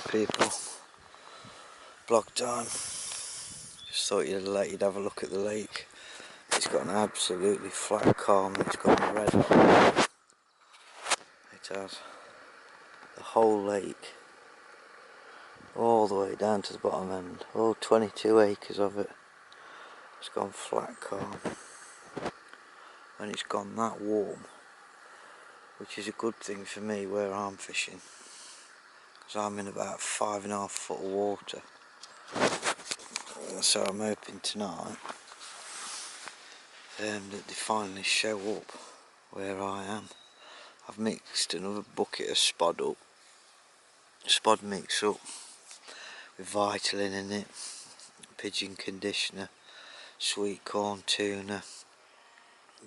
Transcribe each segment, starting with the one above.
Hello people, vlog time. Just thought you'd have a look at the lake. It's got an absolutely flat calm. It's got a red hot. It has the whole lake all the way down to the bottom end, all 22 acres of it. It's gone flat calm and it's gone that warm, which is a good thing for me where I'm fishing, because I'm in about 5.5 foot of water. So I'm hoping tonight that they finally show up where I am. I've mixed another bucket of spod mix up with Vitalin in it, pigeon conditioner, sweet corn tuna,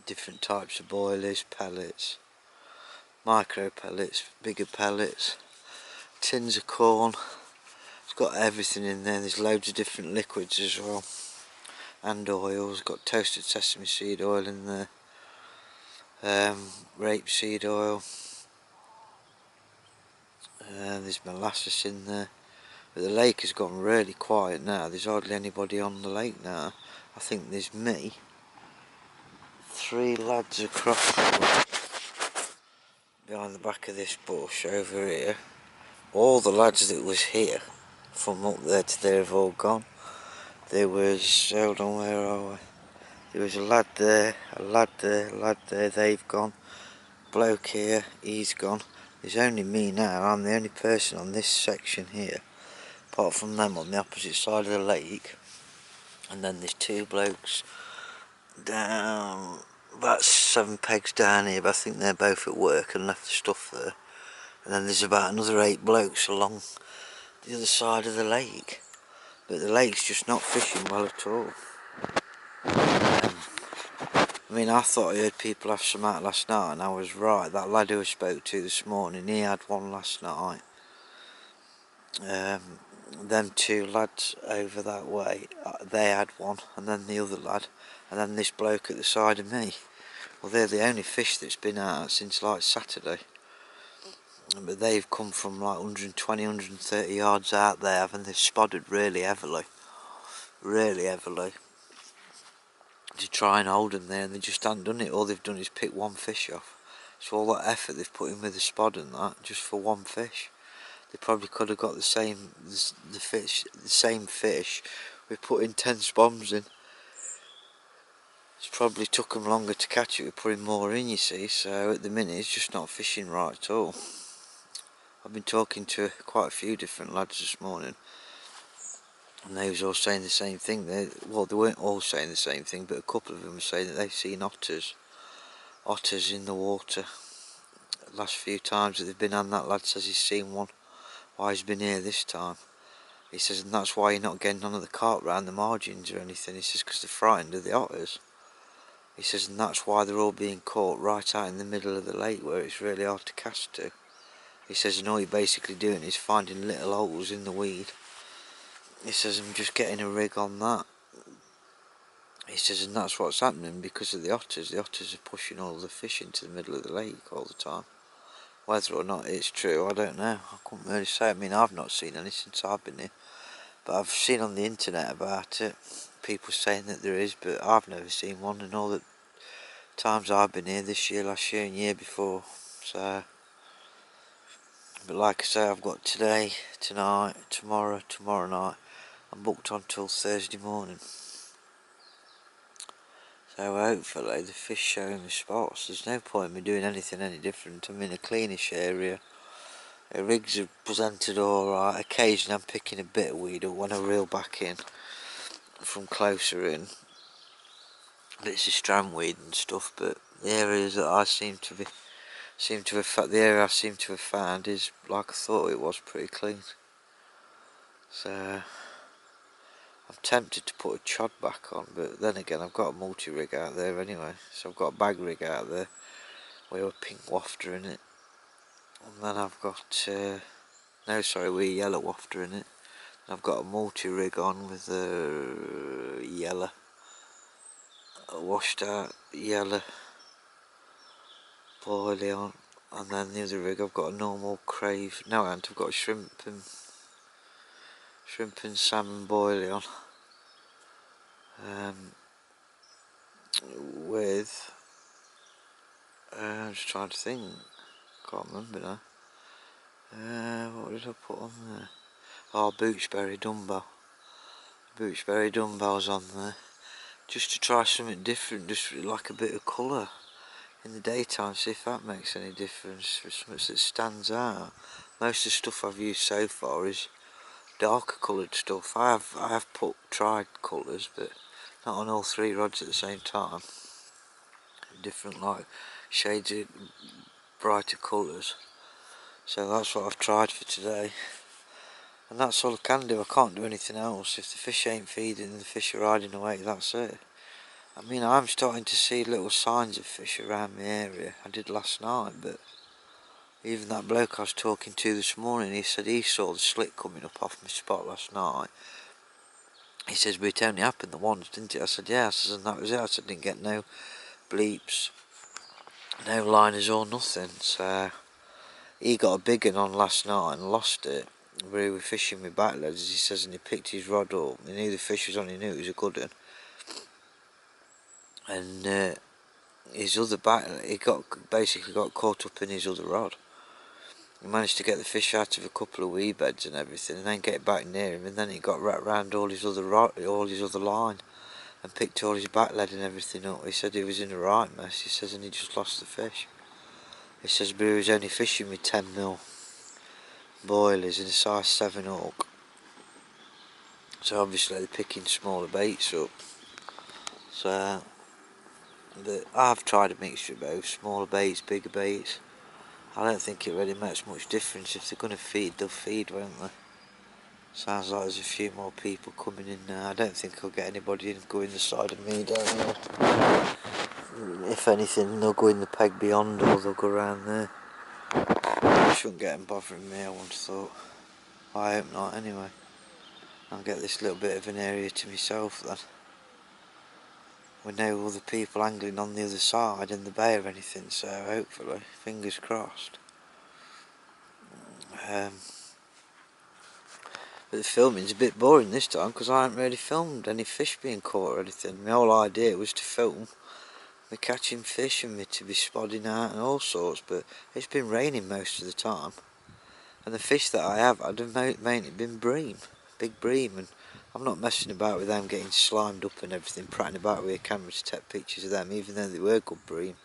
different types of boilies, pellets, micro pellets, bigger pellets, tins of corn. It's got everything in there. There's loads of different liquids as well, and oils. Got toasted sesame seed oil in there, rapeseed oil, there's molasses in there. But the lake has gone really quiet now. There's hardly anybody on the lake now. I think there's me, 3 lads across behind the back of this bush over here. All the lads that was here from up there to there have all gone. There was, hold on, where are we? There was a lad there, a lad there, a lad there, they've gone. Bloke here, he's gone. There's only me now. I'm the only person on this section here, apart from them on the opposite side of the lake. And then there's 2 blokes down about 7 pegs down here, but I think they're both at work and left the stuff there. And then there's about another 8 blokes along the other side of the lake. But the lake's just not fishing well at all. I mean, I thought I heard people have some out last night, and I was right. That lad who I spoke to this morning, he had one last night. Them 2 lads over that way, they had one, and then the other lad, and then this bloke at the side of me. Well, they're the only fish that's been out since like Saturday. But they've come from like 120, 130 yards out there, and they've spotted really heavily, to try and hold them there, and they just haven't done it. All they've done is pick 1 fish off. So all that effort they've put in with the spod and that, just for 1 fish. They probably could have got the same fish with putting 10 spoms in. It's probably took them longer to catch it with putting more in, you see. So at the minute it's just not fishing right at all. I've been talking to quite a few different lads this morning, and they was all saying the same thing. Well, they weren't all saying the same thing, but a couple of them were saying that they've seen otters in the water. The last few times that they've been on, that lad says he's seen one while he's been here this time. He says, and that's why you're not getting none of the carp round the margins or anything. He says, because they're frightened of the otters. He says, and that's why they're all being caught right out in the middle of the lake where it's really hard to cast to. He says, and all you're basically doing is finding little holes in the weed. He says, I'm just getting a rig on that. He says, and that's what's happening because of the otters. The otters are pushing all the fish into the middle of the lake all the time. Whether or not it's true, I don't know. I couldn't really say. I mean, I've not seen any since I've been here. But I've seen on the internet about it, people saying that there is, but I've never seen one in all the times I've been here, this year, last year and year before. So, but like I say, I've got today, tonight, tomorrow night. I'm booked on till Thursday morning. So hopefully the fish showing me spots. There's no point in me doing anything any different. I'm in a cleanish area. The rigs are presented alright. Occasionally I'm picking a bit of weed up when I reel back in from closer in. Bits of strandweed and stuff, but the areas that I seem to have found is like I thought it was, pretty clean. So I'm tempted to put a chod back on, but then again I've got a multi-rig out there anyway. So I've got a bag rig out there with a pink wafter in it, and then I've got with a yellow wafter in it. And I've got a multi-rig on with a yellow, a washed out yellow boilie on, and then the other rig I've got a normal crave. No, I've got a shrimp and shrimp and salmon boiling with, I'm just trying to think, can't remember now. What did I put on there? Oh, boochberry dumbbell. Boochberry dumbbells on there, just to try something different, just like a bit of colour in the daytime, see if that makes any difference, for something that stands out. Most of the stuff I've used so far is darker coloured stuff. I have tried colours, but not on all three rods at the same time. Different like shades of brighter colours. So that's what I've tried for today. And that's all I can do. I can't do anything else. If the fish ain't feeding and the fish are riding away, that's it. I mean, I'm starting to see little signs of fish around the area. I did last night, but even that bloke I was talking to this morning, he said he saw the slick coming up off my spot last night. He says, but it only happened the once, didn't it? I said, yeah. I said, and that was it. I said, didn't get no bleeps, no liners or nothing. So he got a big one on last night and lost it. We were fishing with backlegs, he says, and he picked his rod up. He knew the fish was on, he knew it was a good one. And his other he basically got caught up in his other rod. He managed to get the fish out of a couple of wee beds and everything, and then get back near him, and then he got wrapped round all his other line, and picked all his back lead and everything up. He said he was in a right mess. He says, and he just lost the fish. He says, but he was only fishing with 10mm boilies in a size 7 hook. So obviously they're picking smaller baits up. So, but I've tried a mixture of both, smaller baits, bigger baits. I don't think it really makes much difference. If they're going to feed, they'll feed, won't they? Sounds like there's a few more people coming in now. I don't think I'll get anybody in going the side of me down here. If anything, they'll go in the peg beyond, or they'll go around there. I shouldn't get them bothering me, I once thought. I hope not, anyway. I'll get this little bit of an area to myself then. With no other people angling on the other side in the bay or anything, so hopefully, fingers crossed. But the filming's a bit boring this time, because I haven't really filmed any fish being caught or anything. My whole idea was to film me catching fish and me to be spodding out and all sorts, but it's been raining most of the time. And the fish that I have had have mainly been bream, big bream, and I'm not messing about with them getting slimed up and everything, prattling about with a camera to take pictures of them, even though they were good bream.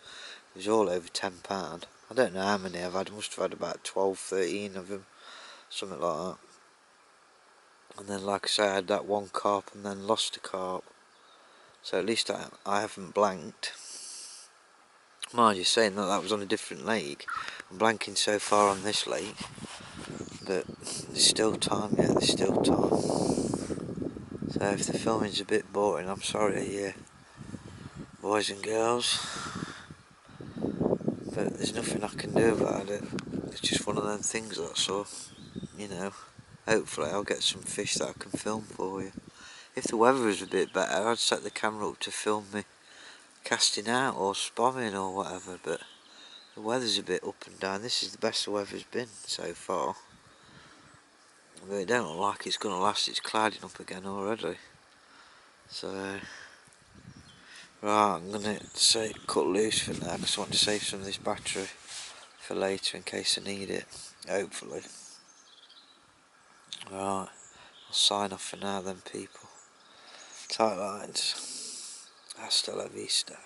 It was all over £10. I don't know how many I've had, I must have had about 12, 13 of them, something like that. And then, like I say, I had that one carp and then lost a carp. So at least I haven't blanked. Mind you, saying that was on a different lake. I'm blanking so far on this lake. But there's still time yet, there's still time. So if the filming's a bit boring, I'm sorry, yeah, boys and girls. But there's nothing I can do about it. It's just one of them things, that's all. You know, hopefully I'll get some fish that I can film for you. If the weather was a bit better, I'd set the camera up to film me casting out or spomming or whatever, but the weather's a bit up and down. This is the best the weather's been so far. But it don't look like it's going to last, it's clouding up again already. So, right, I'm going to cut loose for now, because I want to save some of this battery for later in case I need it, hopefully. Right, I'll sign off for now then, people. Tight lines. Hasta la vista.